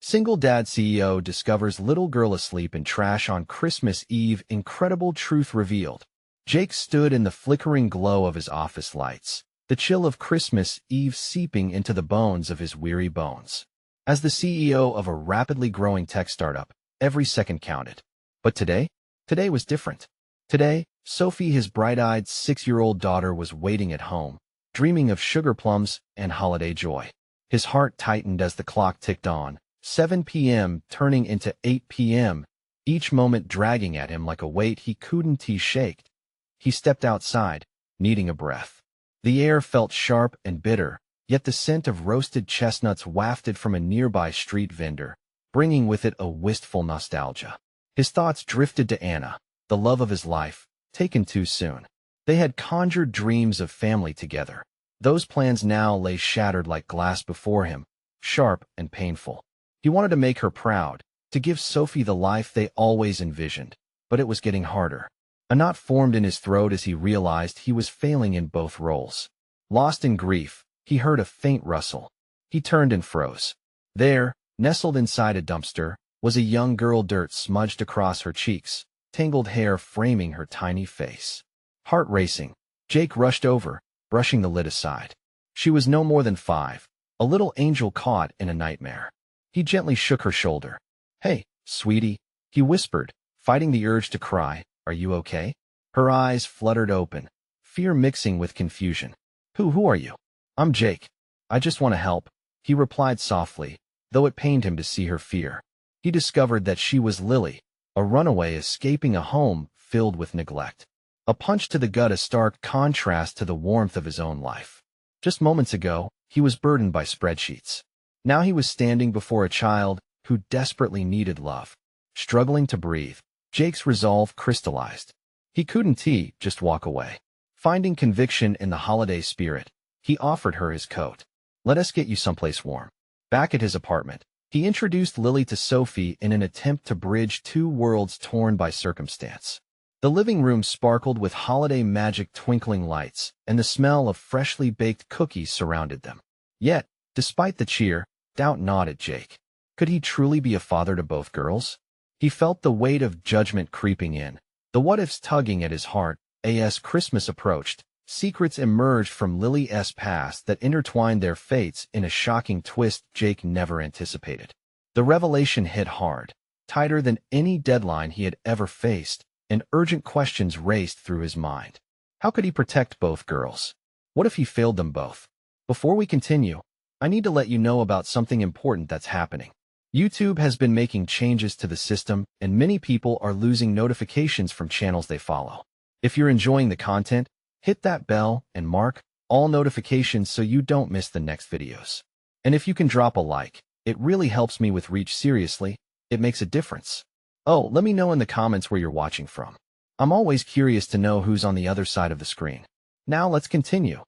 Single dad CEO discovers little girl asleep in trash on Christmas Eve. Incredible truth revealed. Jake stood in the flickering glow of his office lights, the chill of Christmas Eve seeping into the bones of his weary bones. As the CEO of a rapidly growing tech startup, every second counted. But today was different. Today, Sophie, his bright-eyed 6-year-old daughter, was waiting at home, dreaming of sugar plums and holiday joy. His heart tightened as the clock ticked on, 7 p.m. turning into 8 p.m., each moment dragging at him like a weight he couldn't shake. He stepped outside, needing a breath. The air felt sharp and bitter, yet the scent of roasted chestnuts wafted from a nearby street vendor, bringing with it a wistful nostalgia. His thoughts drifted to Anna, the love of his life, taken too soon. They had conjured dreams of family together. Those plans now lay shattered like glass before him, sharp and painful. He wanted to make her proud, to give Sophie the life they always envisioned, but it was getting harder. A knot formed in his throat as he realized he was failing in both roles. Lost in grief, he heard a faint rustle. He turned and froze. There, nestled inside a dumpster, was a young girl, dirt smudged across her cheeks, tangled hair framing her tiny face. Heart racing, Jake rushed over, brushing the lid aside. She was no more than 5, a little angel caught in a nightmare. He gently shook her shoulder. "Hey, sweetie," he whispered, fighting the urge to cry. "Are you okay?" Her eyes fluttered open, fear mixing with confusion. Who are you?" "I'm Jake. I just want to help," he replied softly, though it pained him to see her fear. He discovered that she was Lily, a runaway escaping a home filled with neglect. A punch to the gut, a stark contrast to the warmth of his own life. Just moments ago, he was burdened by spreadsheets. Now he was standing before a child who desperately needed love. Struggling to breathe, Jake's resolve crystallized. He couldn't just walk away. Finding conviction in the holiday spirit, he offered her his coat. "Let us get you someplace warm." Back at his apartment, he introduced Lily to Sophie in an attempt to bridge two worlds torn by circumstance. The living room sparkled with holiday magic, twinkling lights, and the smell of freshly baked cookies surrounded them. Yet, despite the cheer, doubt gnawed at Jake. Could he truly be a father to both girls? He felt the weight of judgment creeping in, the what-ifs tugging at his heart. As Christmas approached, secrets emerged from Lily's past that intertwined their fates in a shocking twist Jake never anticipated. The revelation hit hard, tighter than any deadline he had ever faced, and urgent questions raced through his mind. How could he protect both girls? What if he failed them both? Before we continue, I need to let you know about something important that's happening. YouTube has been making changes to the system, and many people are losing notifications from channels they follow. If you're enjoying the content, hit that bell and mark all notifications so you don't miss the next videos. And if you can drop a like, it really helps me with reach. Seriously, it makes a difference. Oh, let me know in the comments where you're watching from. I'm always curious to know who's on the other side of the screen. Now let's continue.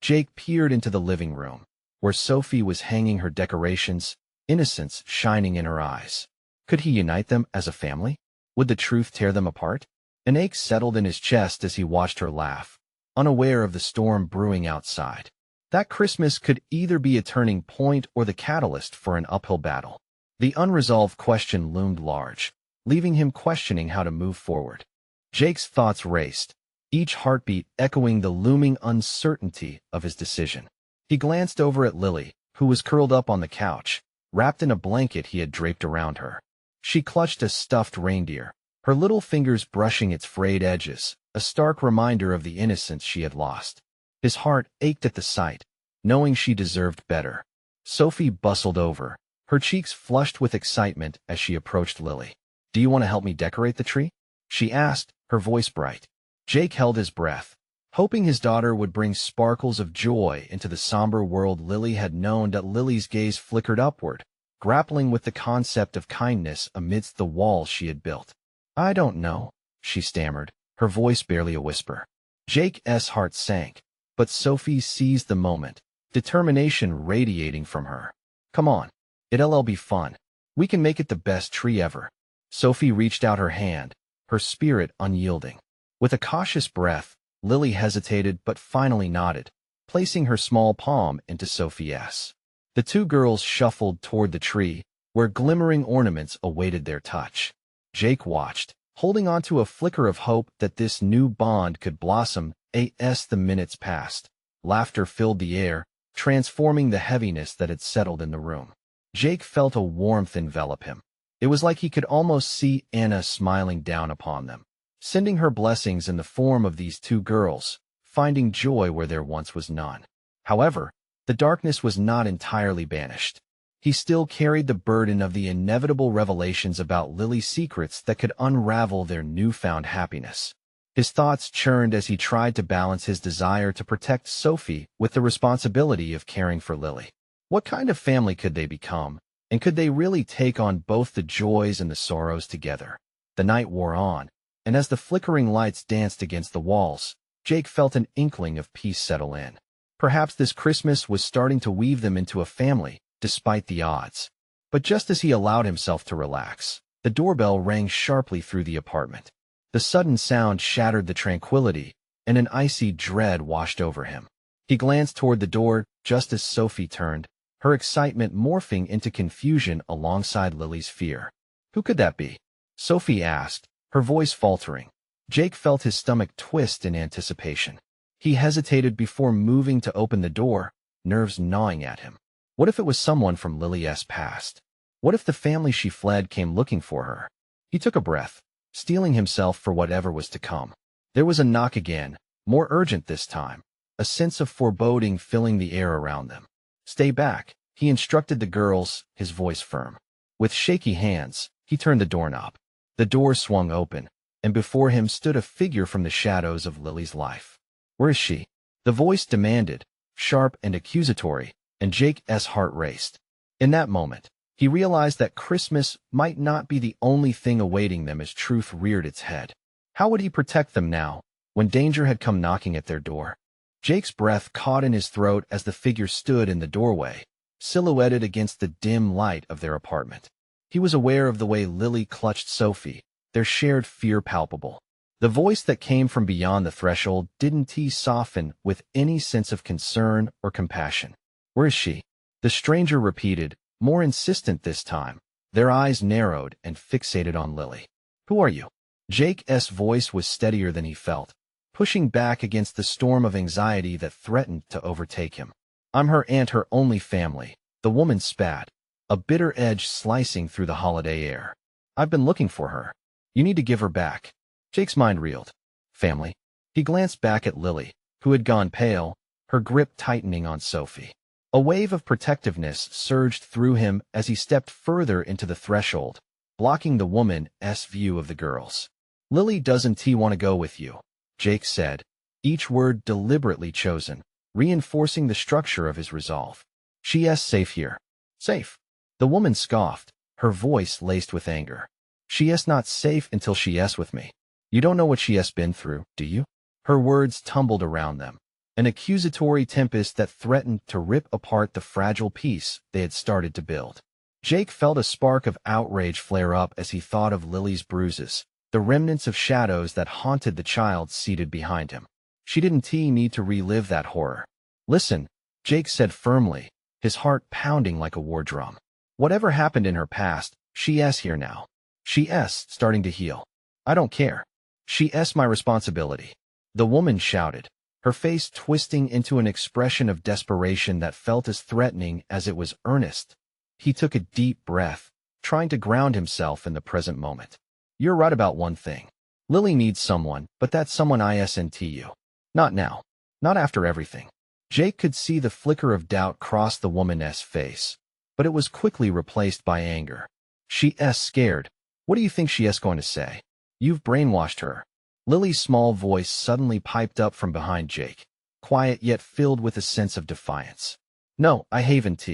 Jake peered into the living room, where Sophie was hanging her decorations, innocence shining in her eyes. Could he unite them as a family? Would the truth tear them apart? An ache settled in his chest as he watched her laugh, unaware of the storm brewing outside. That Christmas could either be a turning point or the catalyst for an uphill battle. The unresolved question loomed large, leaving him questioning how to move forward. Jake's thoughts raced, each heartbeat echoing the looming uncertainty of his decision. He glanced over at Lily, who was curled up on the couch, wrapped in a blanket he had draped around her. She clutched a stuffed reindeer, her little fingers brushing its frayed edges, a stark reminder of the innocence she had lost. His heart ached at the sight, knowing she deserved better. Sophie bustled over, her cheeks flushed with excitement as she approached Lily. "Do you want to help me decorate the tree?" she asked, her voice bright. Jake held his breath, hoping his daughter would bring sparkles of joy into the somber world Lily had known. That Lily's gaze flickered upward, grappling with the concept of kindness amidst the walls she had built. "I don't know," she stammered, her voice barely a whisper. Jake's heart sank, but Sophie seized the moment, determination radiating from her. "Come on, it'll be fun. We can make it the best tree ever." Sophie reached out her hand, her spirit unyielding. With a cautious breath, Lily hesitated but finally nodded, placing her small palm into Sophie's. The two girls shuffled toward the tree, where glimmering ornaments awaited their touch. Jake watched, holding on to a flicker of hope that this new bond could blossom. As the minutes passed, laughter filled the air, transforming the heaviness that had settled in the room. Jake felt a warmth envelop him. It was like he could almost see Anna smiling down upon them, sending her blessings in the form of these two girls, finding joy where there once was none. However, the darkness was not entirely banished. He still carried the burden of the inevitable revelations about Lily's secrets that could unravel their newfound happiness. His thoughts churned as he tried to balance his desire to protect Sophie with the responsibility of caring for Lily. What kind of family could they become, and could they really take on both the joys and the sorrows together? The night wore on, and as the flickering lights danced against the walls, Jake felt an inkling of peace settle in. Perhaps this Christmas was starting to weave them into a family, despite the odds. But just as he allowed himself to relax, the doorbell rang sharply through the apartment. The sudden sound shattered the tranquility, and an icy dread washed over him. He glanced toward the door just as Sophie turned, her excitement morphing into confusion alongside Lily's fear. "Who could that be?" Sophie asked, her voice faltering. Jake felt his stomach twist in anticipation. He hesitated before moving to open the door, nerves gnawing at him. What if it was someone from Lily's past? What if the family she fled came looking for her? He took a breath, steeling himself for whatever was to come. There was a knock again, more urgent this time, a sense of foreboding filling the air around them. "Stay back," he instructed the girls, his voice firm. With shaky hands, he turned the doorknob. The door swung open, and before him stood a figure from the shadows of Lily's life. "Where is she?" the voice demanded, sharp and accusatory, and Jake's heart raced. In that moment, he realized that Christmas might not be the only thing awaiting them as truth reared its head. How would he protect them now, when danger had come knocking at their door? Jake's breath caught in his throat as the figure stood in the doorway, silhouetted against the dim light of their apartment. He was aware of the way Lily clutched Sophie, their shared fear palpable. The voice that came from beyond the threshold didn't soften with any sense of concern or compassion. "Where is she?" the stranger repeated, more insistent this time. Their eyes narrowed and fixated on Lily. "Who are you?" Jake's voice was steadier than he felt, pushing back against the storm of anxiety that threatened to overtake him. "I'm her aunt, her only family," the woman spat, a bitter edge slicing through the holiday air. "I've been looking for her. You need to give her back." Jake's mind reeled. Family? He glanced back at Lily, who had gone pale, her grip tightening on Sophie. A wave of protectiveness surged through him as he stepped further into the threshold, blocking the woman's view of the girls. "Lily doesn't want to go with you," Jake said, each word deliberately chosen, reinforcing the structure of his resolve. "She's safe here." "Safe?" The woman scoffed, her voice laced with anger. "She's not safe until she's with me. You don't know what she's been through, do you?" Her words tumbled around them, an accusatory tempest that threatened to rip apart the fragile peace they had started to build. Jake felt a spark of outrage flare up as he thought of Lily's bruises, the remnants of shadows that haunted the child seated behind him. She didn't need to relive that horror. "Listen," Jake said firmly, his heart pounding like a war drum. "Whatever happened in her past, she's here now. She's starting to heal. I don't care. She's my responsibility." The woman shouted, her face twisting into an expression of desperation that felt as threatening as it was earnest. He took a deep breath, trying to ground himself in the present moment. "You're right about one thing. Lily needs someone, but that someone isn't you. Not now. Not after everything." Jake could see the flicker of doubt cross the woman's face, but it was quickly replaced by anger. "She's scared. What do you think she's going to say? You've brainwashed her." Lily's small voice suddenly piped up from behind Jake, quiet yet filled with a sense of defiance. "No, I haven't.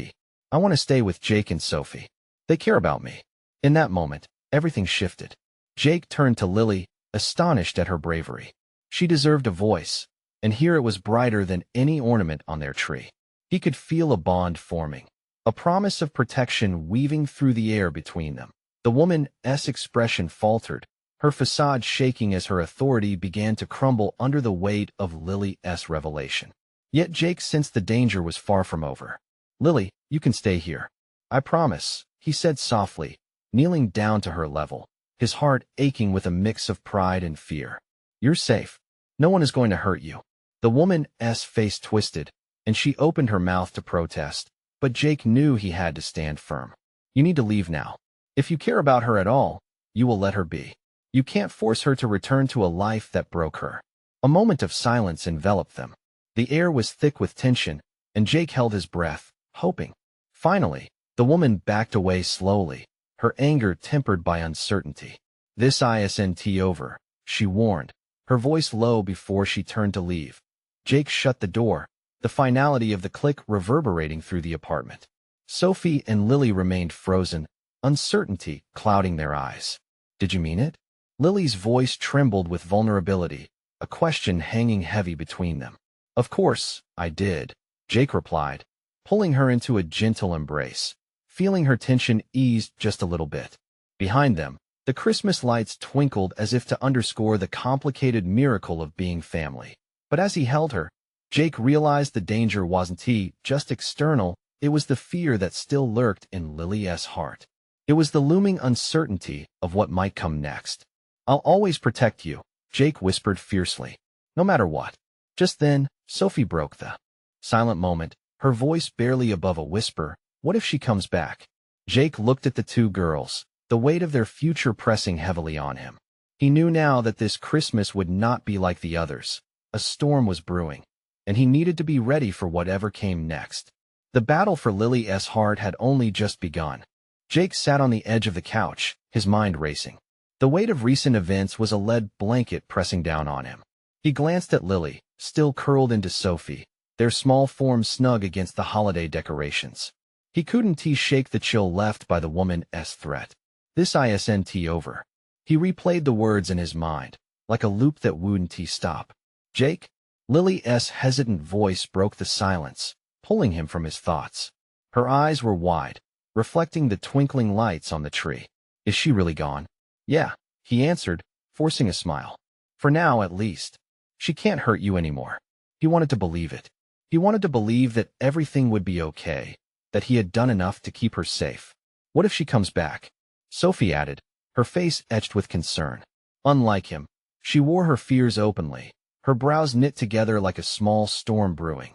I want to stay with Jake and Sophie. They care about me." In that moment, everything shifted. Jake turned to Lily, astonished at her bravery. She deserved a voice, and here it was brighter than any ornament on their tree. He could feel a bond forming, a promise of protection weaving through the air between them. The woman's expression faltered, her facade shaking as her authority began to crumble under the weight of Lily's revelation. Yet Jake sensed the danger was far from over. "Lily, you can stay here. I promise," he said softly, kneeling down to her level, his heart aching with a mix of pride and fear. You're safe. No one is going to hurt you. The woman's face twisted, and she opened her mouth to protest, but Jake knew he had to stand firm. You need to leave now. If you care about her at all, you will let her be. You can't force her to return to a life that broke her. A moment of silence enveloped them. The air was thick with tension, and Jake held his breath, hoping. Finally, the woman backed away slowly, her anger tempered by uncertainty. This isn't over, she warned, her voice low before she turned to leave. Jake shut the door, the finality of the click reverberating through the apartment. Sophie and Lily remained frozen, uncertainty clouding their eyes. Did you mean it? Lily's voice trembled with vulnerability, a question hanging heavy between them. Of course, I did, Jake replied, pulling her into a gentle embrace. Feeling her tension eased just a little bit. Behind them, the Christmas lights twinkled as if to underscore the complicated miracle of being family. But as he held her, Jake realized the danger wasn't just external, it was the fear that still lurked in Lily's heart. It was the looming uncertainty of what might come next. I'll always protect you, Jake whispered fiercely. No matter what. Just then, Sophie broke the silent moment, her voice barely above a whisper. What if she comes back? Jake looked at the two girls, the weight of their future pressing heavily on him. He knew now that this Christmas would not be like the others. A storm was brewing, and he needed to be ready for whatever came next. The battle for Lily's heart had only just begun. Jake sat on the edge of the couch, his mind racing. The weight of recent events was a lead blanket pressing down on him. He glanced at Lily, still curled into Sophie, their small forms snug against the holiday decorations. He couldn't shake the chill left by the woman's threat. This isn't over. He replayed the words in his mind, like a loop that wouldn't stop. Jake? Lily's hesitant voice broke the silence, pulling him from his thoughts. Her eyes were wide, reflecting the twinkling lights on the tree. Is she really gone? Yeah, he answered, forcing a smile. For now, at least. She can't hurt you anymore. He wanted to believe it. He wanted to believe that everything would be okay, that he had done enough to keep her safe. What if she comes back? Sophie added, her face etched with concern. Unlike him, she wore her fears openly, her brows knit together like a small storm brewing.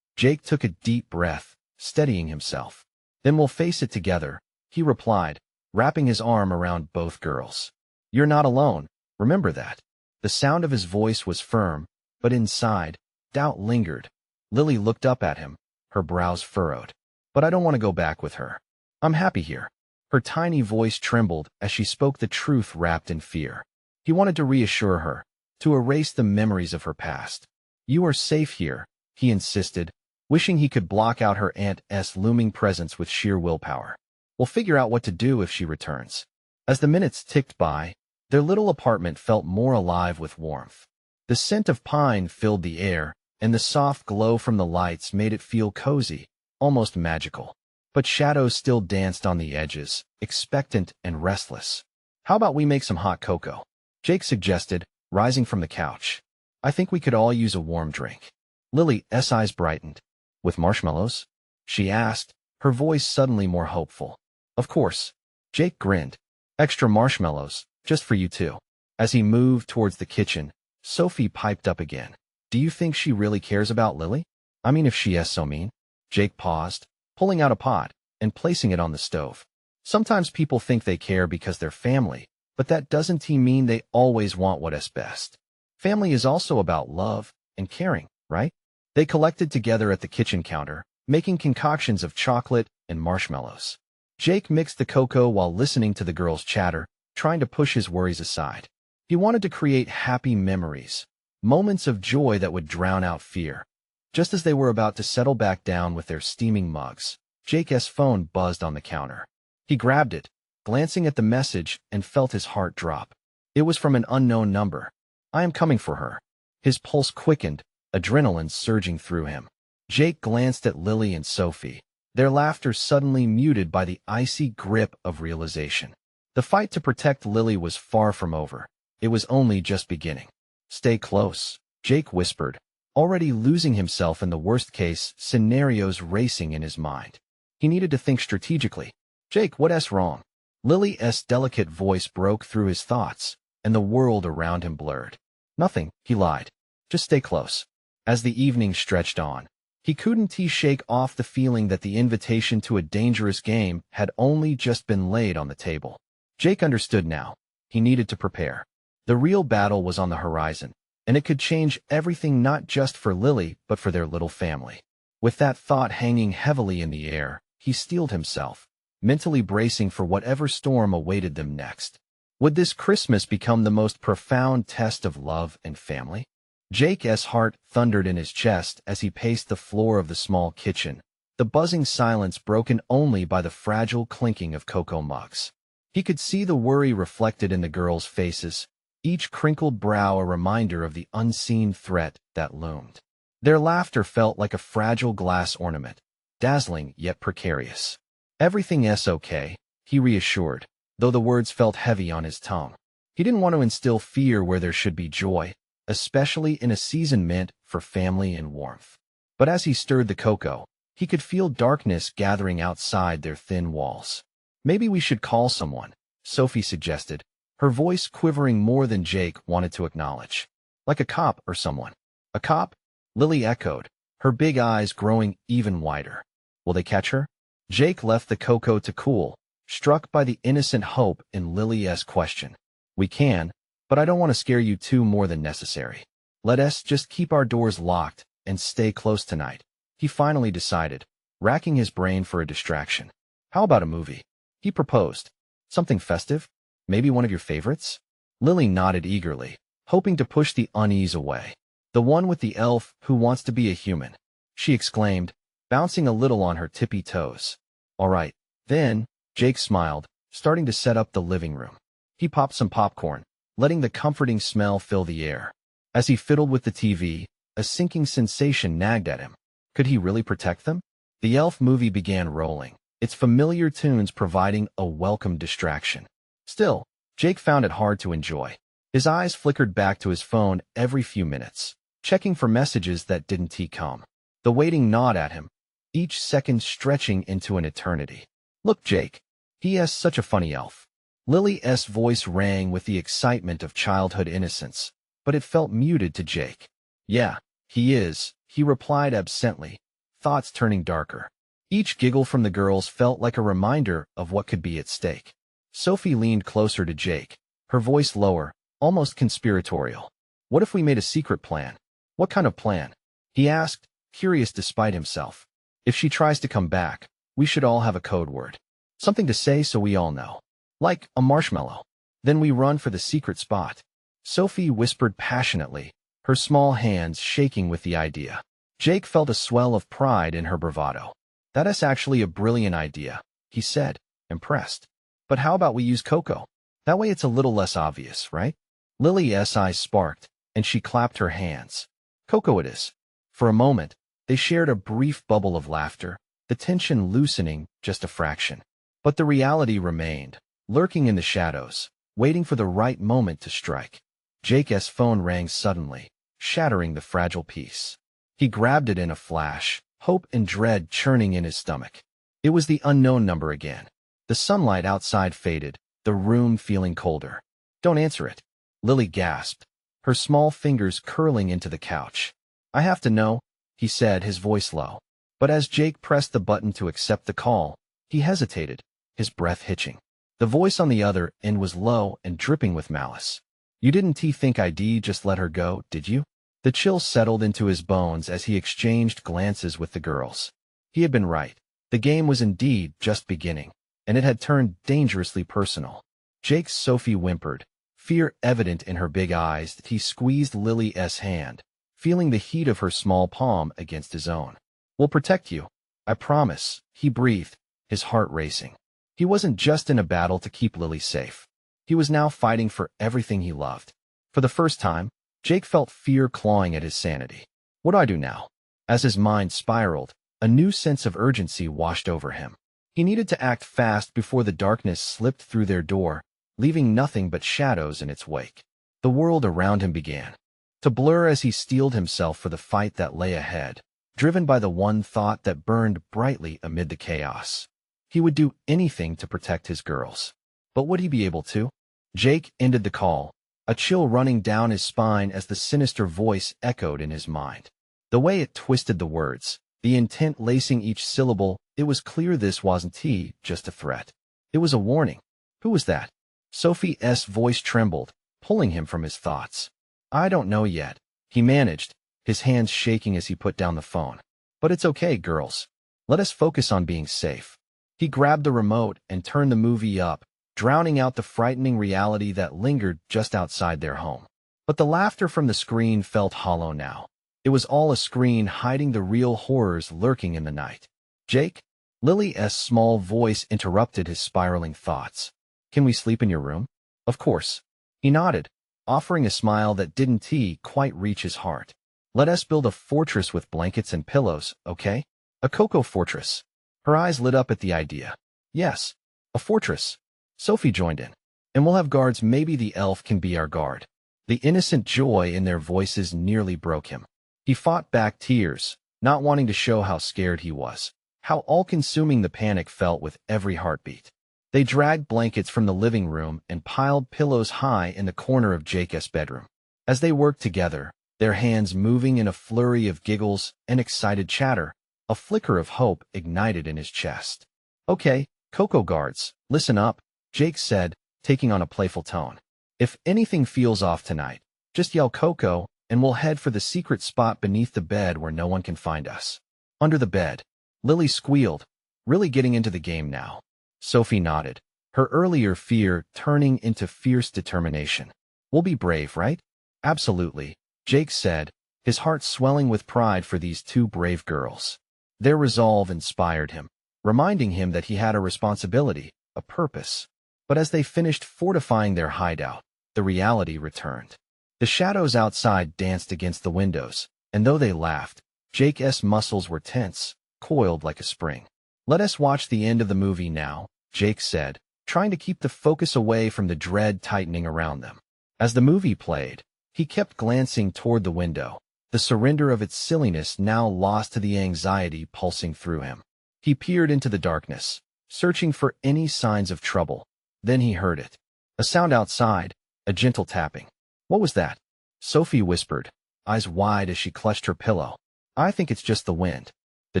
Jake took a deep breath, steadying himself. Then we'll face it together, he replied, wrapping his arm around both girls. You're not alone, remember that. The sound of his voice was firm, but inside, doubt lingered. Lily looked up at him, her brows furrowed. But I don't want to go back with her. I'm happy here. Her tiny voice trembled as she spoke the truth wrapped in fear. He wanted to reassure her, to erase the memories of her past. You are safe here, he insisted, wishing he could block out her aunt's looming presence with sheer willpower. We'll figure out what to do if she returns. As the minutes ticked by, their little apartment felt more alive with warmth. The scent of pine filled the air, and the soft glow from the lights made it feel cozy, almost magical. But shadows still danced on the edges, expectant and restless. How about we make some hot cocoa? Jake suggested, rising from the couch. I think we could all use a warm drink. Lily's eyes brightened. With marshmallows? She asked, her voice suddenly more hopeful. Of course. Jake grinned. Extra marshmallows, just for you two. As he moved towards the kitchen, Sophie piped up again. Do you think she really cares about Lily? I mean, if she is so mean. Jake paused, pulling out a pot and placing it on the stove. Sometimes people think they care because they're family, but that doesn't mean they always want what is best. Family is also about love and caring, right? They collected together at the kitchen counter, making concoctions of chocolate and marshmallows. Jake mixed the cocoa while listening to the girls' chatter, trying to push his worries aside. He wanted to create happy memories, moments of joy that would drown out fear. Just as they were about to settle back down with their steaming mugs, Jake's phone buzzed on the counter. He grabbed it, glancing at the message, and felt his heart drop. It was from an unknown number. I am coming for her. His pulse quickened, adrenaline surging through him. Jake glanced at Lily and Sophie, their laughter suddenly muted by the icy grip of realization. The fight to protect Lily was far from over. It was only just beginning. Stay close, Jake whispered, already losing himself in the worst-case scenarios racing in his mind. He needed to think strategically. Jake, what's wrong? Lily's delicate voice broke through his thoughts, and the world around him blurred. Nothing, he lied. Just stay close. As the evening stretched on, he couldn't shake off the feeling that the invitation to a dangerous game had only just been laid on the table. Jake understood now. He needed to prepare. The real battle was on the horizon, and it could change everything not just for Lily but for their little family. With that thought hanging heavily in the air, he steeled himself, mentally bracing for whatever storm awaited them next. Would this Christmas become the most profound test of love and family? Jake's heart thundered in his chest as he paced the floor of the small kitchen, the buzzing silence broken only by the fragile clinking of cocoa mugs. He could see the worry reflected in the girls' faces, each crinkled brow a reminder of the unseen threat that loomed. Their laughter felt like a fragile glass ornament, dazzling yet precarious. "Everything's okay," he reassured, though the words felt heavy on his tongue. He didn't want to instill fear where there should be joy, especially in a season meant for family and warmth. But as he stirred the cocoa, he could feel darkness gathering outside their thin walls. "Maybe we should call someone," Sophie suggested, her voice quivering more than Jake wanted to acknowledge. "Like a cop or someone." "A cop?" Lily echoed, her big eyes growing even wider. "Will they catch her?" Jake left the cocoa to cool, struck by the innocent hope in Lily's question. "We can, but I don't want to scare you two more than necessary. Let us just keep our doors locked and stay close tonight," he finally decided, racking his brain for a distraction. "How about a movie?" he proposed. "Something festive? Maybe one of your favorites?" Lily nodded eagerly, hoping to push the unease away. "The one with the elf who wants to be a human," she exclaimed, bouncing a little on her tippy toes. "All right, then," Jake smiled, starting to set up the living room. He popped some popcorn, letting the comforting smell fill the air. As he fiddled with the TV, a sinking sensation nagged at him. Could he really protect them? The elf movie began rolling, its familiar tunes providing a welcome distraction. Still, Jake found it hard to enjoy. His eyes flickered back to his phone every few minutes, checking for messages that didn't come. The waiting gnawed at him, each second stretching into an eternity. "Look, Jake, he is such a funny elf." Lily's voice rang with the excitement of childhood innocence, but it felt muted to Jake. "Yeah, he is," he replied absently, thoughts turning darker. Each giggle from the girls felt like a reminder of what could be at stake. Sophie leaned closer to Jake, her voice lower, almost conspiratorial. "What if we made a secret plan?" "What kind of plan?" he asked, curious despite himself. "If she tries to come back, we should all have a code word. Something to say so we all know. Like a marshmallow. Then we run for the secret spot." Sophie whispered passionately, her small hands shaking with the idea. Jake felt a swell of pride in her bravado. "That is actually a brilliant idea," he said, impressed. "But how about we use cocoa? That way it's a little less obvious, right?" Lily's eyes sparked, and she clapped her hands. "Cocoa it is." For a moment, they shared a brief bubble of laughter, the tension loosening just a fraction. But the reality remained, lurking in the shadows, waiting for the right moment to strike. Jake's phone rang suddenly, shattering the fragile peace. He grabbed it in a flash, hope and dread churning in his stomach. It was the unknown number again. The sunlight outside faded, the room feeling colder. "Don't answer it," Lily gasped, her small fingers curling into the couch. "I have to know," he said, his voice low. But as Jake pressed the button to accept the call, he hesitated, his breath hitching. The voice on the other end was low and dripping with malice. "You didn't think I'd just let her go, did you?" The chill settled into his bones as he exchanged glances with the girls. He had been right. The game was indeed just beginning, and it had turned dangerously personal. Jake's Sophie whimpered, fear evident in her big eyes. He squeezed Lily's hand, feeling the heat of her small palm against his own. "We'll protect you. I promise," he breathed, his heart racing. He wasn't just in a battle to keep Lily safe. He was now fighting for everything he loved. For the first time, Jake felt fear clawing at his sanity. What do I do now? As his mind spiraled, a new sense of urgency washed over him. He needed to act fast before the darkness slipped through their door, leaving nothing but shadows in its wake. The world around him began to blur as he steeled himself for the fight that lay ahead, driven by the one thought that burned brightly amid the chaos. He would do anything to protect his girls. But would he be able to? Jake ended the call, a chill running down his spine as the sinister voice echoed in his mind. The way it twisted the words, the intent lacing each syllable, it was clear this wasn't just a threat. It was a warning. Who was that? Sophie's voice trembled, pulling him from his thoughts. I don't know yet, he managed, his hands shaking as he put down the phone. But it's okay, girls. Let us focus on being safe. He grabbed the remote and turned the movie up, drowning out the frightening reality that lingered just outside their home. But the laughter from the screen felt hollow now. It was all a screen hiding the real horrors lurking in the night. Jake? Lily's small voice interrupted his spiraling thoughts. Can we sleep in your room? Of course. He nodded, offering a smile that didn't quite reach his heart. Let us build a fortress with blankets and pillows, okay? A cocoa fortress. Her eyes lit up at the idea. Yes, a fortress. Sophie joined in. And we'll have guards. Maybe the elf can be our guard. The innocent joy in their voices nearly broke him. He fought back tears, not wanting to show how scared he was, how all-consuming the panic felt with every heartbeat. They dragged blankets from the living room and piled pillows high in the corner of Jake's bedroom. As they worked together, their hands moving in a flurry of giggles and excited chatter, a flicker of hope ignited in his chest. Okay, Cocoa guards, listen up, Jake said, taking on a playful tone. If anything feels off tonight, just yell Coco, and we'll head for the secret spot beneath the bed where no one can find us. Under the bed. Lily squealed, really getting into the game now. Sophie nodded, her earlier fear turning into fierce determination. We'll be brave, right? Absolutely, Jake said, his heart swelling with pride for these two brave girls. Their resolve inspired him, reminding him that he had a responsibility, a purpose. But as they finished fortifying their hideout, the reality returned. The shadows outside danced against the windows, and though they laughed, Jake's muscles were tense, coiled like a spring. Let us watch the end of the movie now, Jake said, trying to keep the focus away from the dread tightening around them. As the movie played, he kept glancing toward the window, the surrender of its silliness now lost to the anxiety pulsing through him. He peered into the darkness, searching for any signs of trouble. Then he heard it. A sound outside, a gentle tapping. What was that? Sophie whispered, eyes wide as she clutched her pillow. I think it's just the wind. The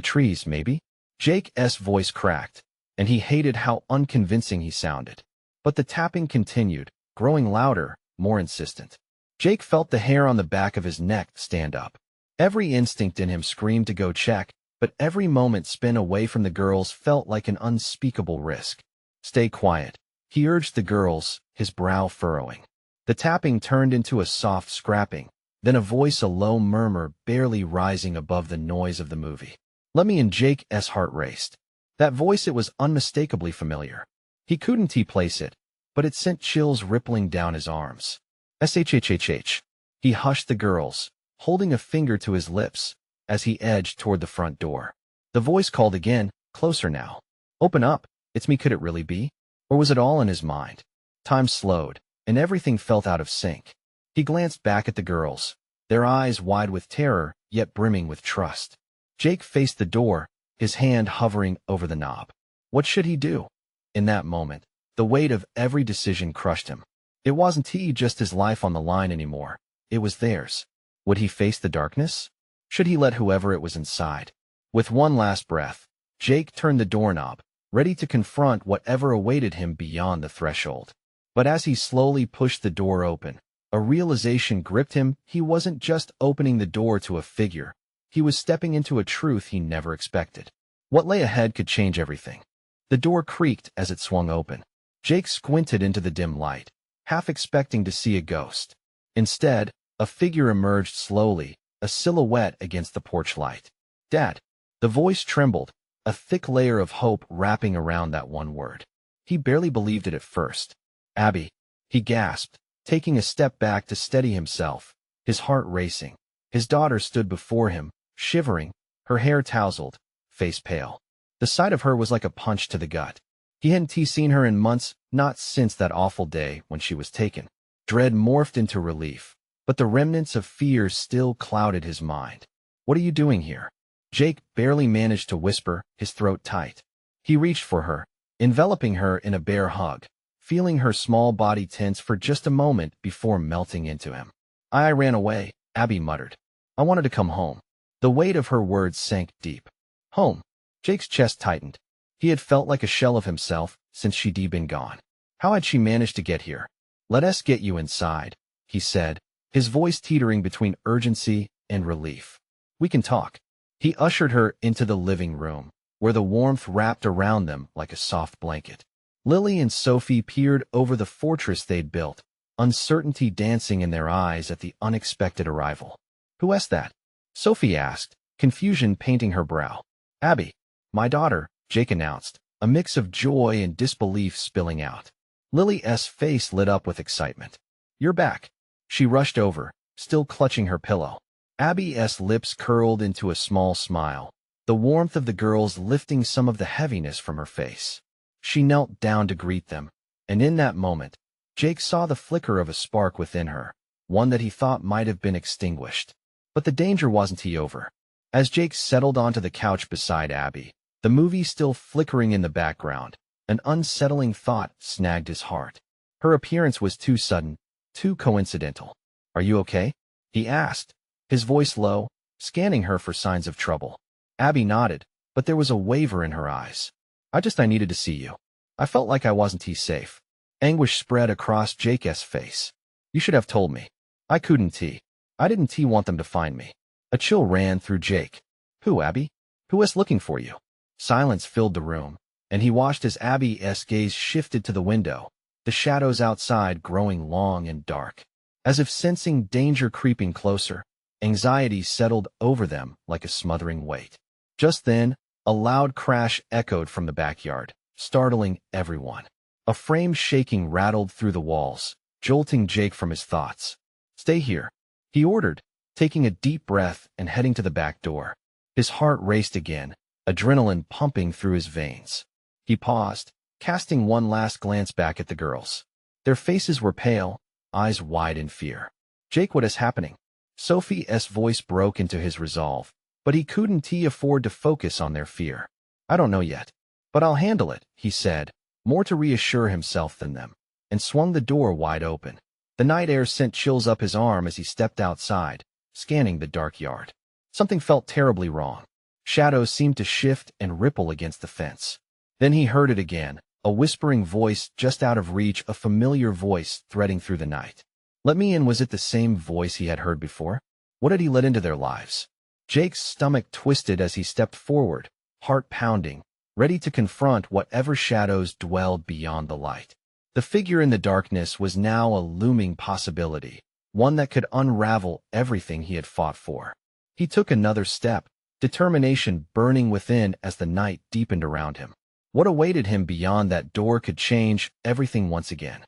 trees, maybe? Jake's voice cracked, and he hated how unconvincing he sounded. But the tapping continued, growing louder, more insistent. Jake felt the hair on the back of his neck stand up. Every instinct in him screamed to go check, but every moment spent away from the girls felt like an unspeakable risk. Stay quiet, he urged the girls, his brow furrowing. The tapping turned into a soft scrapping, then a low murmur barely rising above the noise of the movie. Let me in. Jake's heart raced. That voice, it was unmistakably familiar. He couldn't place it, but it sent chills rippling down his arms. Shhhh. He hushed the girls, holding a finger to his lips, as he edged toward the front door. The voice called again, closer now. Open up, it's me. Could it really be? Or was it all in his mind? Time slowed, and everything felt out of sync. He glanced back at the girls, their eyes wide with terror, yet brimming with trust. Jake faced the door, his hand hovering over the knob. What should he do? In that moment, the weight of every decision crushed him. It wasn't just his life on the line anymore. It was theirs. Would he face the darkness? Should he let whoever it was inside? With one last breath, Jake turned the doorknob, ready to confront whatever awaited him beyond the threshold. But as he slowly pushed the door open, a realization gripped him. He wasn't just opening the door to a figure. He was stepping into a truth he never expected. What lay ahead could change everything. The door creaked as it swung open. Jake squinted into the dim light, half expecting to see a ghost. Instead, a figure emerged slowly, a silhouette against the porch light. Dad. The voice trembled, a thick layer of hope wrapping around that one word. He barely believed it at first. Abby. He gasped, taking a step back to steady himself, his heart racing. His daughter stood before him, shivering, her hair tousled, face pale. The sight of her was like a punch to the gut. He hadn't seen her in months, not since that awful day when she was taken. Dread morphed into relief, but the remnants of fear still clouded his mind. What are you doing here? Jake barely managed to whisper, his throat tight. He reached for her, enveloping her in a bear hug, feeling her small body tense for just a moment before melting into him. I ran away, Abby muttered. I wanted to come home. The weight of her words sank deep. Home. Jake's chest tightened. He had felt like a shell of himself since she'd been gone. How had she managed to get here? Let us get you inside, he said, his voice teetering between urgency and relief. We can talk. He ushered her into the living room, where the warmth wrapped around them like a soft blanket. Lily and Sophie peered over the fortress they'd built, uncertainty dancing in their eyes at the unexpected arrival. Who asked that? Sophie asked, confusion painting her brow. Abby. My daughter, Jake announced, a mix of joy and disbelief spilling out. Lily's face lit up with excitement. You're back. She rushed over, still clutching her pillow. Abby's lips curled into a small smile, the warmth of the girls lifting some of the heaviness from her face. She knelt down to greet them, and in that moment, Jake saw the flicker of a spark within her, one that he thought might have been extinguished. But the danger wasn't over. As Jake settled onto the couch beside Abby, the movie still flickering in the background, an unsettling thought snagged his heart. Her appearance was too sudden, too coincidental. Are you okay? He asked, his voice low, scanning her for signs of trouble. Abby nodded, but there was a waver in her eyes. I needed to see you. I felt like I wasn't safe. Anguish spread across Jake's face. You should have told me. I didn't want them to find me. A chill ran through Jake. Who, Abby? Who is looking for you? Silence filled the room, and he watched as Abby's gaze shifted to the window, the shadows outside growing long and dark. As if sensing danger creeping closer, anxiety settled over them like a smothering weight. Just then, a loud crash echoed from the backyard, startling everyone. A frame shaking rattled through the walls, jolting Jake from his thoughts. Stay here, he ordered, taking a deep breath and heading to the back door. His heart raced again, adrenaline pumping through his veins. He paused, casting one last glance back at the girls. Their faces were pale, eyes wide in fear. Jake, what is happening? Sophie's voice broke into his resolve, but he couldn't afford to focus on their fear. I don't know yet, but I'll handle it, he said, more to reassure himself than them, and swung the door wide open. The night air sent chills up his arm as he stepped outside, scanning the dark yard. Something felt terribly wrong. Shadows seemed to shift and ripple against the fence. Then he heard it again, a whispering voice just out of reach, a familiar voice threading through the night. Let me in. Was it the same voice he had heard before? What had he let into their lives? Jake's stomach twisted as he stepped forward, heart pounding, ready to confront whatever shadows dwelled beyond the light. The figure in the darkness was now a looming possibility, one that could unravel everything he had fought for. He took another step, determination burning within as the night deepened around him. What awaited him beyond that door could change everything once again.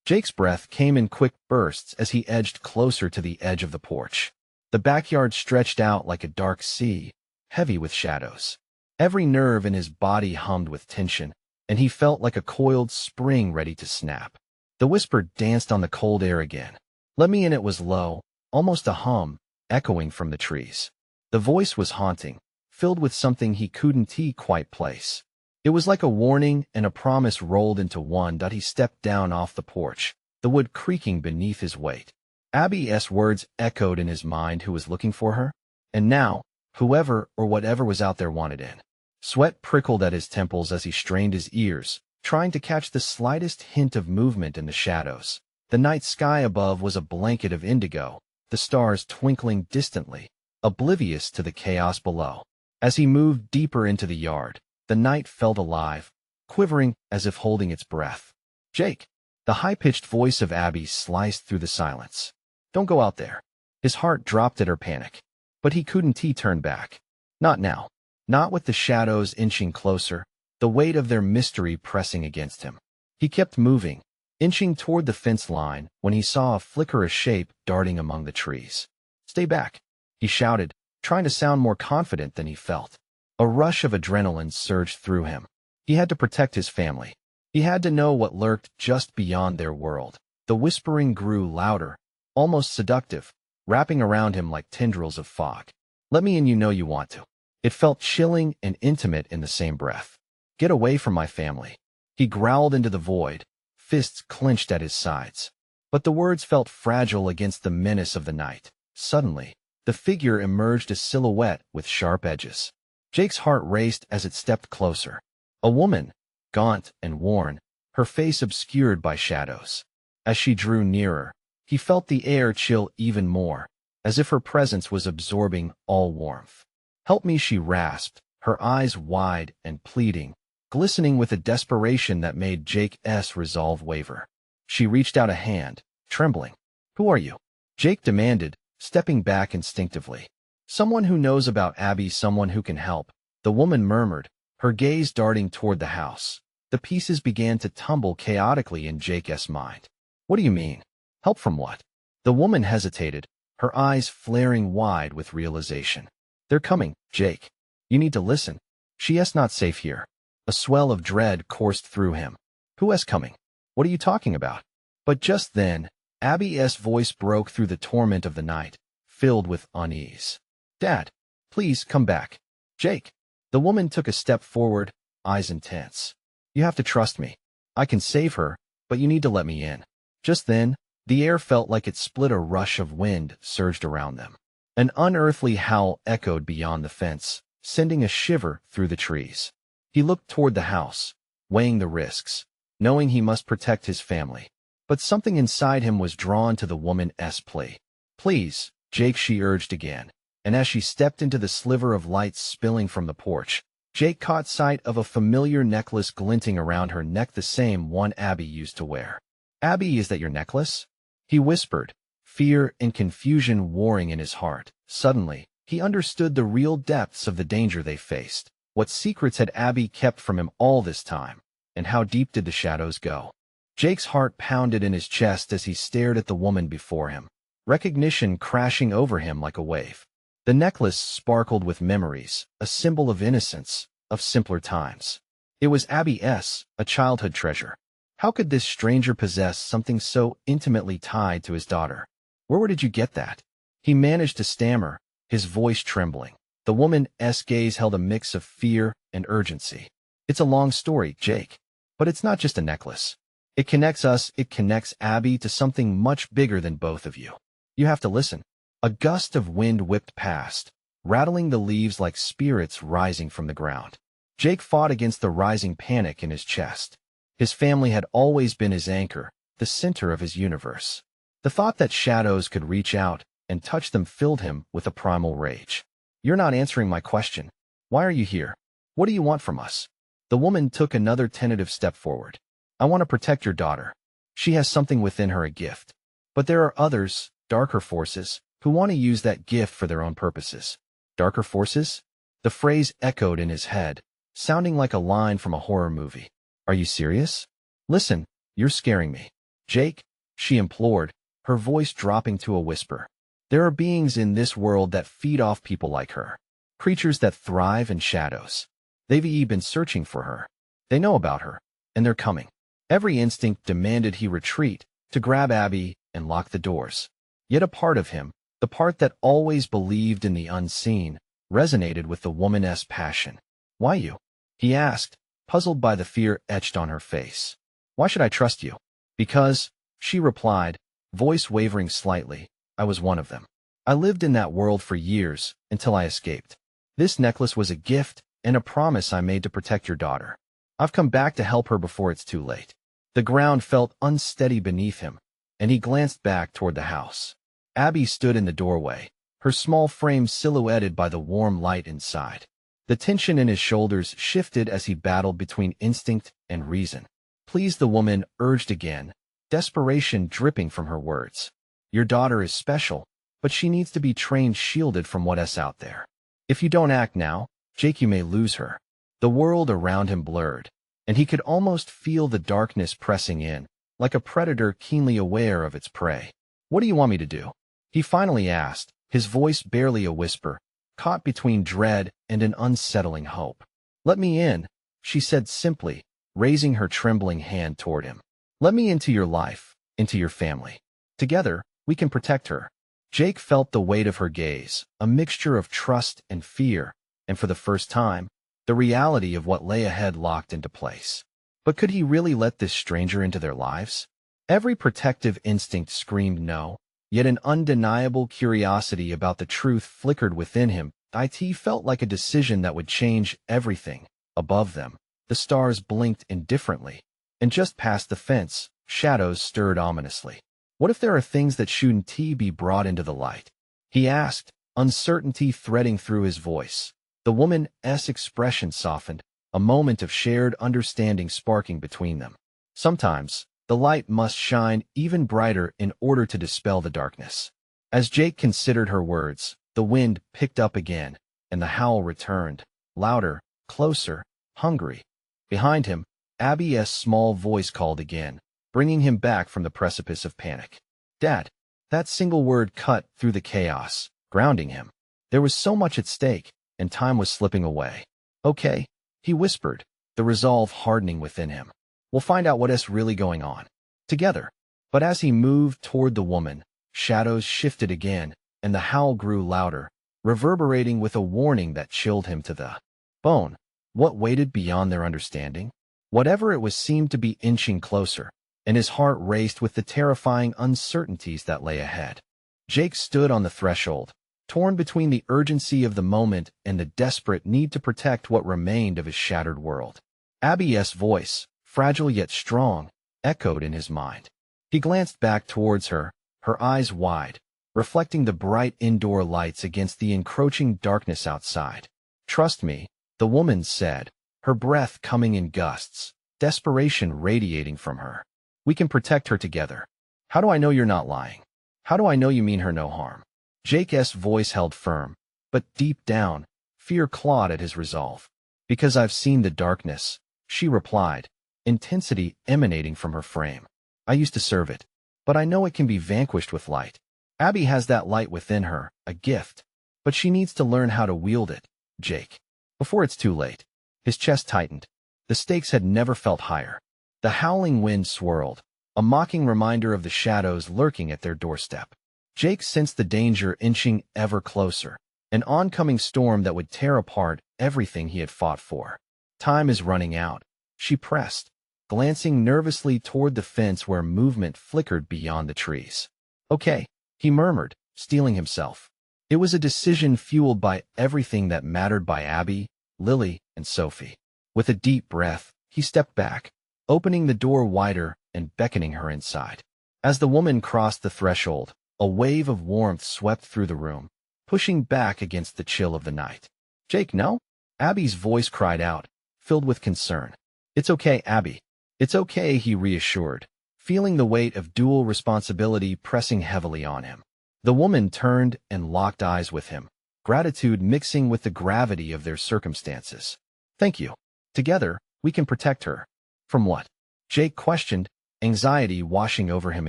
Jake's breath came in quick bursts as he edged closer to the edge of the porch. The backyard stretched out like a dark sea, heavy with shadows. Every nerve in his body hummed with tension, and he felt like a coiled spring ready to snap. The whisper danced on the cold air again. Let me in. It was low, almost a hum, echoing from the trees. The voice was haunting, filled with something he couldn't quite place. It was like a warning and a promise rolled into one. He stepped down off the porch, the wood creaking beneath his weight. Abby's words echoed in his mind. Who was looking for her? And now, whoever or whatever was out there wanted in. Sweat prickled at his temples as he strained his ears, trying to catch the slightest hint of movement in the shadows. The night sky above was a blanket of indigo, the stars twinkling distantly, oblivious to the chaos below. As he moved deeper into the yard, the night felt alive, quivering as if holding its breath. Jake! The high-pitched voice of Abby sliced through the silence. Don't go out there. His heart dropped at her panic. But he couldn't turn back. Not now. Not with the shadows inching closer, the weight of their mystery pressing against him. He kept moving, inching toward the fence line when he saw a flicker of shape darting among the trees. Stay back, he shouted, trying to sound more confident than he felt. A rush of adrenaline surged through him. He had to protect his family. He had to know what lurked just beyond their world. The whispering grew louder, almost seductive, wrapping around him like tendrils of fog. Let me in. You know you want to. It felt chilling and intimate in the same breath. Get away from my family. He growled into the void, fists clenched at his sides. But the words felt fragile against the menace of the night. Suddenly, the figure emerged a silhouette with sharp edges. Jake's heart raced as it stepped closer. A woman, gaunt and worn, her face obscured by shadows. As she drew nearer, he felt the air chill even more, as if her presence was absorbing all warmth. "Help me," she rasped, her eyes wide and pleading, glistening with a desperation that made Jake's resolve waver. She reached out a hand, trembling. "Who are you?" Jake demanded, stepping back instinctively. "Someone who knows about Abby, someone who can help," the woman murmured, her gaze darting toward the house. The pieces began to tumble chaotically in Jake's mind. "What do you mean? Help from what?" The woman hesitated, her eyes flaring wide with realization. "They're coming, Jake. You need to listen. She's not safe here." A swell of dread coursed through him. "Who's coming? What are you talking about?" But just then, Abby's voice broke through the torment of the night, filled with unease. "Dad, please come back." "Jake." The woman took a step forward, eyes intense. "You have to trust me. I can save her, but you need to let me in." Just then, the air felt like it split. A rush of wind surged around them. An unearthly howl echoed beyond the fence, sending a shiver through the trees. He looked toward the house, weighing the risks, knowing he must protect his family. But something inside him was drawn to the woman's plea. "Please, Jake," she urged again, and as she stepped into the sliver of light spilling from the porch, Jake caught sight of a familiar necklace glinting around her neck, the same one Abby used to wear. "Abby, is that your necklace?" he whispered, fear and confusion warring in his heart. Suddenly, he understood the real depths of the danger they faced. What secrets had Abby kept from him all this time, and how deep did the shadows go? Jake's heart pounded in his chest as he stared at the woman before him, recognition crashing over him like a wave. The necklace sparkled with memories, a symbol of innocence, of simpler times. It was Abby's, a childhood treasure. How could this stranger possess something so intimately tied to his daughter? "Where did you get that?" he managed to stammer, his voice trembling. The woman's gaze held a mix of fear and urgency. "It's a long story, Jake. But it's not just a necklace. It connects us, it connects Abby to something much bigger than both of you. You have to listen." A gust of wind whipped past, rattling the leaves like spirits rising from the ground. Jake fought against the rising panic in his chest. His family had always been his anchor, the center of his universe. The thought that shadows could reach out and touch them filled him with a primal rage. "You're not answering my question. Why are you here? What do you want from us?" The woman took another tentative step forward. "I want to protect your daughter. She has something within her, a gift. But there are others, darker forces, who want to use that gift for their own purposes." "Darker forces?" The phrase echoed in his head, sounding like a line from a horror movie. "Are you serious?" "Listen, you're scaring me, Jake," she implored, her voice dropping to a whisper. "There are beings in this world that feed off people like her. Creatures that thrive in shadows. They've been searching for her. They know about her, and they're coming." Every instinct demanded he retreat, to grab Abby and lock the doors. Yet a part of him, the part that always believed in the unseen, resonated with the woman's passion. "Why you?" he asked, puzzled by the fear etched on her face. "Why should I trust you?" "Because," she replied, voice wavering slightly, "I was one of them. I lived in that world for years, until I escaped. This necklace was a gift and a promise I made to protect your daughter. I've come back to help her before it's too late." The ground felt unsteady beneath him, and he glanced back toward the house. Abby stood in the doorway, her small frame silhouetted by the warm light inside. The tension in his shoulders shifted as he battled between instinct and reason. "Please," the woman urged again, desperation dripping from her words. "Your daughter is special, but she needs to be trained, shielded from what's out there. If you don't act now, Jake, you may lose her." The world around him blurred, and he could almost feel the darkness pressing in, like a predator keenly aware of its prey. "What do you want me to do?" he finally asked, his voice barely a whisper, caught between dread and an unsettling hope. "Let me in," she said simply, raising her trembling hand toward him. "Let me into your life, into your family. Together, we can protect her." Jake felt the weight of her gaze, a mixture of trust and fear, and for the first time, the reality of what lay ahead locked into place. But could he really let this stranger into their lives? Every protective instinct screamed no, yet an undeniable curiosity about the truth flickered within him. It felt like a decision that would change everything. Above them, the stars blinked indifferently, and just past the fence, shadows stirred ominously. What if there are things that shouldn't be brought into the light? He asked, uncertainty threading through his voice. The woman's expression softened, a moment of shared understanding sparking between them. Sometimes, the light must shine even brighter in order to dispel the darkness. As Jake considered her words, the wind picked up again, and the howl returned, louder, closer, hungry. Behind him, Abby's small voice called again, bringing him back from the precipice of panic. Dad! That single word cut through the chaos, grounding him. There was so much at stake, and time was slipping away. Okay, he whispered, the resolve hardening within him. We'll find out what's really going on. Together. But as he moved toward the woman, shadows shifted again, and the howl grew louder, reverberating with a warning that chilled him to the bone. What waited beyond their understanding? Whatever it was seemed to be inching closer, and his heart raced with the terrifying uncertainties that lay ahead. Jake stood on the threshold, torn between the urgency of the moment and the desperate need to protect what remained of his shattered world. Abby's voice, fragile yet strong, echoed in his mind. He glanced back towards her, her eyes wide, reflecting the bright indoor lights against the encroaching darkness outside. Trust me, the woman said, her breath coming in gusts, desperation radiating from her. We can protect her together. How do I know you're not lying? How do I know you mean her no harm? Jake's voice held firm, but deep down, fear clawed at his resolve. Because I've seen the darkness, she replied, intensity emanating from her frame. I used to serve it, but I know it can be vanquished with light. Abby has that light within her, a gift, but she needs to learn how to wield it, Jake. Before it's too late. His chest tightened. The stakes had never felt higher. The howling wind swirled, a mocking reminder of the shadows lurking at their doorstep. Jake sensed the danger inching ever closer, an oncoming storm that would tear apart everything he had fought for. Time is running out, she pressed, glancing nervously toward the fence where movement flickered beyond the trees. Okay, he murmured, steeling himself. It was a decision fueled by everything that mattered by Abby, Lily, and Sophie. With a deep breath, he stepped back, opening the door wider and beckoning her inside. As the woman crossed the threshold, a wave of warmth swept through the room, pushing back against the chill of the night. Jake, no? Abby's voice cried out, filled with concern. It's okay, Abby. It's okay, he reassured, feeling the weight of dual responsibility pressing heavily on him. The woman turned and locked eyes with him, gratitude mixing with the gravity of their circumstances. Thank you. Together, we can protect her. From what? Jake questioned, anxiety washing over him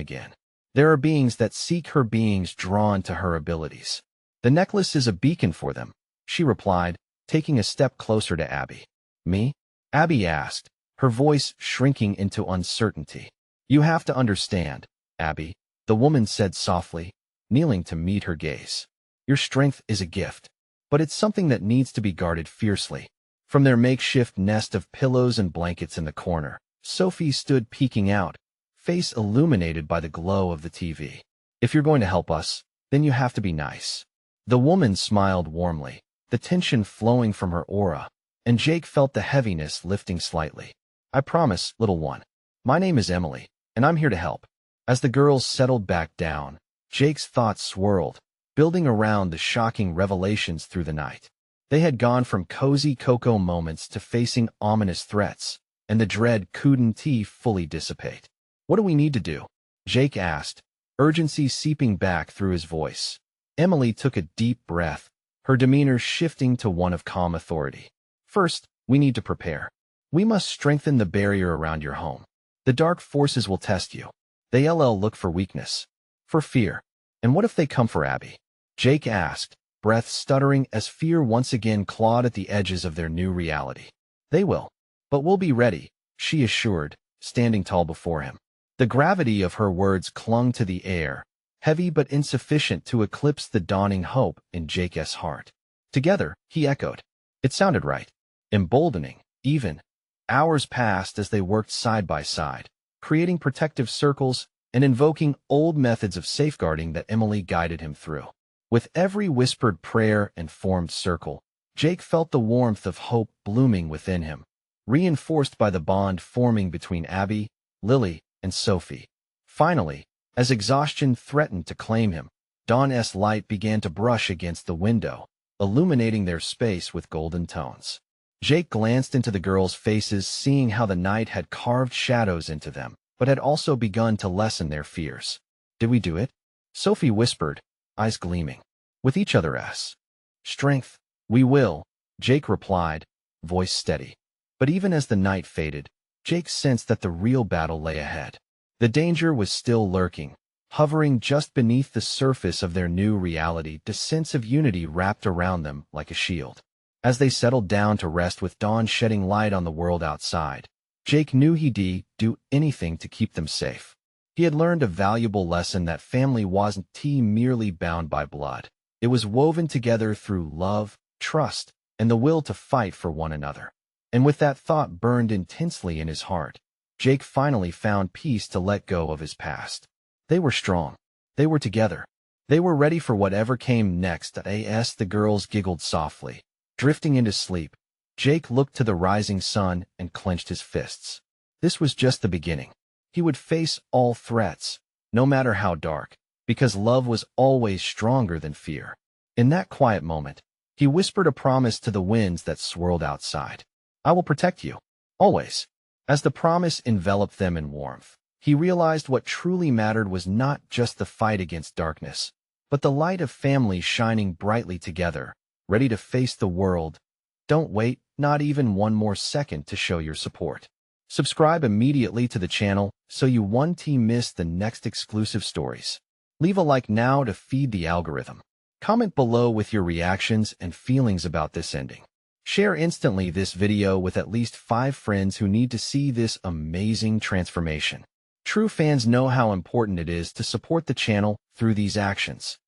again. There are beings that seek her, beings drawn to her abilities. The necklace is a beacon for them, she replied, taking a step closer to Abby. Me? Abby asked, her voice shrinking into uncertainty. You have to understand, Abby, the woman said softly, kneeling to meet her gaze. Your strength is a gift, but it's something that needs to be guarded fiercely. From their makeshift nest of pillows and blankets in the corner, Sophie stood peeking out, face illuminated by the glow of the TV. If you're going to help us, then you have to be nice. The woman smiled warmly, the tension flowing from her aura, and Jake felt the heaviness lifting slightly. I promise, little one. My name is Emily, and I'm here to help. As the girls settled back down, Jake's thoughts swirled, building around the shocking revelations through the night. They had gone from cozy cocoa moments to facing ominous threats, and the dread couldn't fully dissipate. What do we need to do? Jake asked, urgency seeping back through his voice. Emily took a deep breath, her demeanor shifting to one of calm authority. First, we need to prepare. We must strengthen the barrier around your home. The dark forces will test you. They'll look for weakness, for fear. And what if they come for Abby? Jake asked, breath stuttering as fear once again clawed at the edges of their new reality. They will. But we'll be ready, she assured, standing tall before him. The gravity of her words clung to the air, heavy but insufficient to eclipse the dawning hope in Jake's heart. Together, he echoed. It sounded right. Emboldening, even. Hours passed as they worked side by side, creating protective circles and invoking old methods of safeguarding that Emily guided him through. With every whispered prayer and formed circle, Jake felt the warmth of hope blooming within him, reinforced by the bond forming between Abby, Lily, and Sophie. Finally, as exhaustion threatened to claim him, Dawn's light began to brush against the window, illuminating their space with golden tones. Jake glanced into the girls' faces, seeing how the night had carved shadows into them, but had also begun to lessen their fears. "Did we do it?" Sophie whispered, eyes gleaming. "With each other's strength, we will," Jake replied, voice steady. But even as the night faded, Jake sensed that the real battle lay ahead. The danger was still lurking, hovering just beneath the surface of their new reality. The sense of unity wrapped around them like a shield. As they settled down to rest with dawn shedding light on the world outside, Jake knew he'd do anything to keep them safe. He had learned a valuable lesson that family wasn't merely bound by blood. It was woven together through love, trust, and the will to fight for one another. And with that thought burned intensely in his heart, Jake finally found peace to let go of his past. They were strong. They were together. They were ready for whatever came next. As the girls giggled softly, drifting into sleep, Jake looked to the rising sun and clenched his fists. This was just the beginning. He would face all threats, no matter how dark, because love was always stronger than fear. In that quiet moment, he whispered a promise to the winds that swirled outside. "I will protect you, always." As the promise enveloped them in warmth, he realized what truly mattered was not just the fight against darkness, but the light of family shining brightly together, ready to face the world. Don't wait, not even one more second, to show your support. Subscribe immediately to the channel so you won't miss the next exclusive stories. Leave a like now to feed the algorithm. Comment below with your reactions and feelings about this ending. Share instantly this video with at least 5 friends who need to see this amazing transformation. True fans know how important it is to support the channel through these actions.